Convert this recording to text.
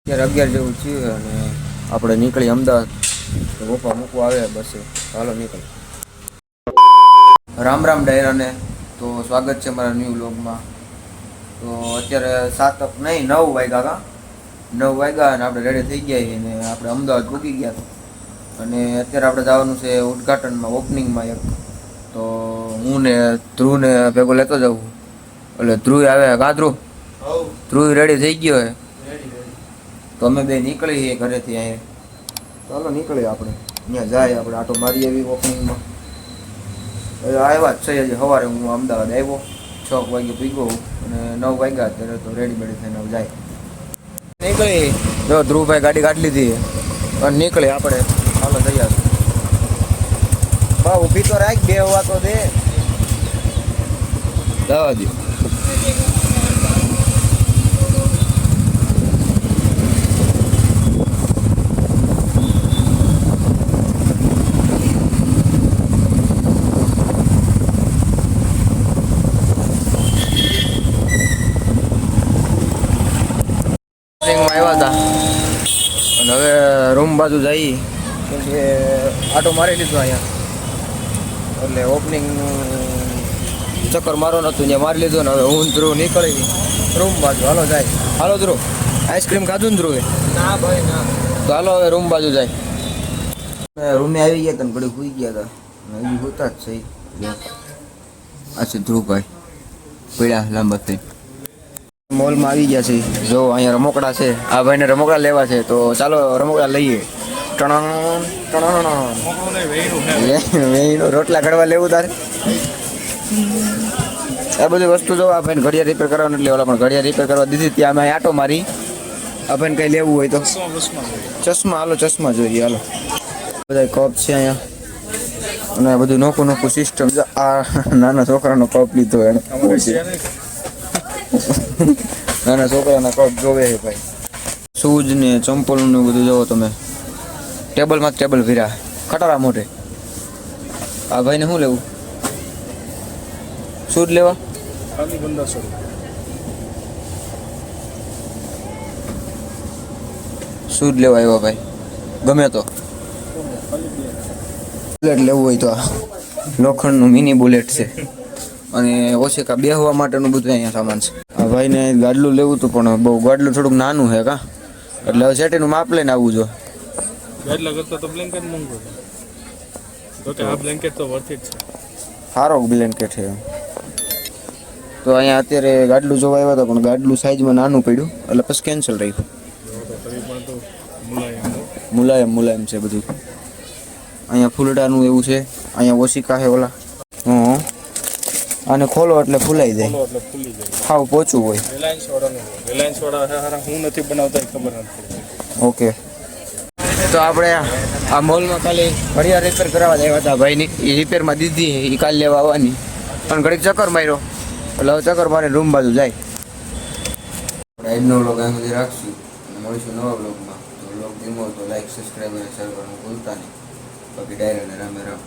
11 જેવું થયું અને આપણે નીકળી અમદાવાદ. તો પપ્પા મૂકવા આવે બસે. હાલો નીકળ. રામ રામ ડાયરાને. તો સ્વાગત છે મારા ન્યૂ વ્લોગમાં. તો અત્યારે 9 વાગ્યા 9 વાગ્યા અને આપણે રેડી થઈ ગયા અને આપણે અમદાવાદ પૂકી ગયા. અને અત્યારે આપણે જવાનું છે ઉદ્ઘાટનમાં, ઓપનિંગમાં એક. તો હું ને ધ્રુવને ભેગો લેતો જાઉં. એટલે ધ્રુવ આવે. કા ધ્રુવ રેડી થઈ ગયો હે. તો અમે બે નીકળીએ ઘરેથી અહીંયા. ચાલો નીકળીએ આપણે. ત્યાં જાય આપણે આટો મારી આવી ઓપનિંગમાં. આવ્યા જ છે હજી સવારે. હું અમદાવાદ આવ્યો 6 વાગે પીગો અને 9 વાગ્યા અત્યારે તો રેડી બેડી થઈને જાય. નીકળી જો ધ્રુવભાઈ ગાડી કાઢી લીધી અને નીકળી આપણે. ચાલો તૈયાર. બા ઊભી તો રાખ, બે હવા તો દે. જવા દે. આવ્યા હતા અને હવે રૂમ બાજુ જઈએ કેમ કે આટો મારી લીધો અહીંયા. એટલે ઓપનિંગ ચક્કર મારો નહોતું, ત્યાં મારી લીધો ને હવે હું ધ્રુવ નીકળી રૂમ બાજુ. હાલો જાય. હાલો ધ્રુવ, આઈસ્ક્રીમ ખાધું ને ધ્રુવે? ના ભાઈ ના. તો હાલો હવે રૂમ બાજુ જાય. રૂમે આવી ગયા હતા ને ઘડી સુઈ ગયા હતા. હજી હોતા જ સહી. આ છે ધ્રુવભાઈ પીડા લાંબા થઈ. મોલમાં આવી ગયા છે. જો અહીંયા રમકડા છે. આ ભાઈને રમકડા લેવા છે તો ચાલો રમકડા લઈએ. રોટલા ઘડવા લેવું તારે? આ બધી વસ્તુ જો. આ ભાઈને ઘડિયાળ રિપેર કરવાનું એટલે ઓલા પણ ઘડિયાળ રિપેર કરવા દીધી. ત્યાં અમે આટો મારી. આ ભાઈને કંઈ લેવું હોય તો ચશ્મા. હાલો ચશ્મા જોઈએ. હાલો બધા કપ છે અહીંયા અને બધું નોખું સિસ્ટમ. આ નાના છોકરાનો કપ લીધો એને. નાના છોકરાના કપ જોવે છે ભાઈ. શૂઝ ને ચંપલ ને બધું જોવો તમે. ટેબલમાં ટેબલ ભીરા ખટારા મોઢે. આ ભાઈને શું લેવું? શૂઝ લેવા? શૂઝ લેવા આવ્યા ભાઈ. ગમે તો બુલેટ લેવું હોય તો લોખંડનું મિની બુલેટ છે. અને ઓછેકા બેહવા માટેનું બધું અહીંયા સામાન છે. આ ભાઈને ગાડલું લેવું હતું પણ બહુ ગાડલું થોડુંક નાનું છે કા. એટલે હવે સેટીનું માપ લઈને આવવું જો. ગાડલા કરતા તો બ્લેન્કેટ મોંઘું છે. તો કે આ બ્લેન્કેટ તો વર્થ ઇટ છે. સારો બ્લેન્કેટ છે. તો અહીંયા અત્યારે ગાડલું જોવા આવ્યા હતા પણ ગાડલું સાઈઝમાં નાનું પડ્યું એટલે પછી કેન્સલ રાખ્યું. મુલાયમ છે બધું. અહીંયા ફૂલડાનું એવું છે. અહીંયા ઓશિકા છે ઓલા. આને ખોલો એટલે ફૂલાઈ જાય. હાવ પોચું હોય. રિલાયન્સ વાળા હું નથી બનાવતા ખબર નથી. ઓકે. તો આપણે આ મોલમાં ખાલી ઘડિયાળ રિપેર કરાવવા આવ્યા હતા ભાઈની. એ રિપેરમાં દીધી એ કાલે લેવા આવવાની પણ ઘડીક ચક્કર માર્યો એટલે હવે ચક્કર મારીને રૂમ બાજુ જાય. આપણે આજનો વ્લોગ અહીં સુધી રાખશું અને મળીશું નવા વ્લોગમાં. તો વ્લોગ ગમ્યો તો લાઈક, સબસ્ક્રાઈબ અને શેર કરવાનું ભૂલતા નહીં. બાકી ડાયરાને રામે રામ.